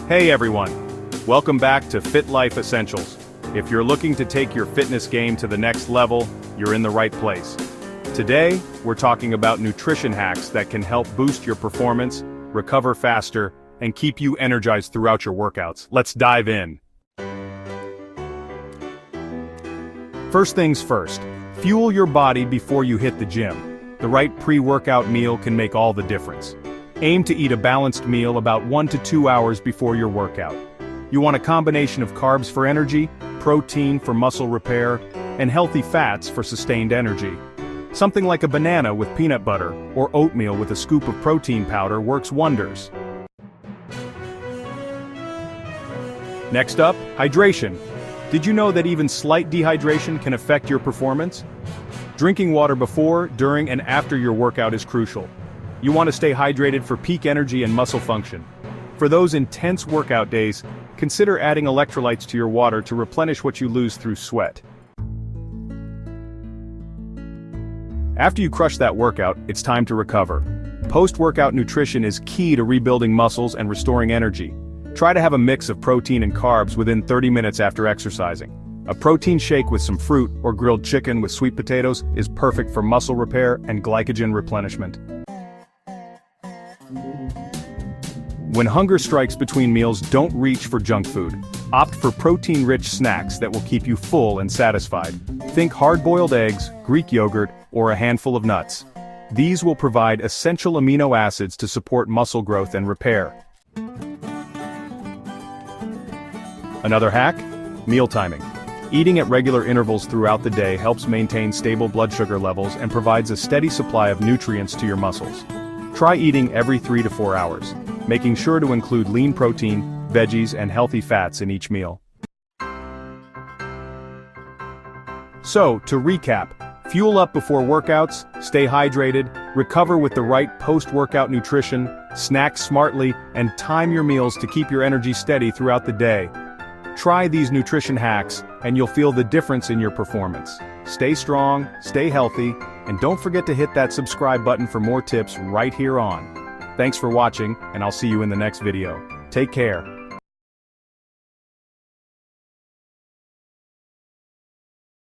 Hey everyone! Welcome back to Fit Life Essentials. If you're looking to take your fitness game to the next level, you're in the right place. Today, we're talking about nutrition hacks that can help boost your performance, recover faster, and keep you energized throughout your workouts. Let's dive in. First things first, fuel your body before you hit the gym. The right pre-workout meal can make all the difference. Aim to eat a balanced meal about 1 to 2 hours before your workout. You want a combination of carbs for energy, protein for muscle repair, and healthy fats for sustained energy. Something like a banana with peanut butter, or oatmeal with a scoop of protein powder works wonders. Next up, hydration. Did you know that even slight dehydration can affect your performance? Drinking water before, during, and after your workout is crucial. You want to stay hydrated for peak energy and muscle function. For those intense workout days, consider adding electrolytes to your water to replenish what you lose through sweat. After you crush that workout, it's time to recover. Post-workout nutrition is key to rebuilding muscles and restoring energy. Try to have a mix of protein and carbs within 30 minutes after exercising. A protein shake with some fruit or grilled chicken with sweet potatoes is perfect for muscle repair and glycogen replenishment. When hunger strikes between meals, don't reach for junk food. Opt for protein-rich snacks that will keep you full and satisfied. Think hard-boiled eggs, Greek yogurt, or a handful of nuts. These will provide essential amino acids to support muscle growth and repair. Another hack? Meal timing. Eating at regular intervals throughout the day helps maintain stable blood sugar levels and provides a steady supply of nutrients to your muscles. Try eating every 3 to 4 hours, making sure to include lean protein, veggies, and healthy fats in each meal. So, to recap, fuel up before workouts, stay hydrated, recover with the right post-workout nutrition, snack smartly, and time your meals to keep your energy steady throughout the day. Try these nutrition hacks, and you'll feel the difference in your performance. Stay strong, stay healthy, and don't forget to hit that subscribe button for more tips right here on. Thanks for watching, and I'll see you in the next video. Take care.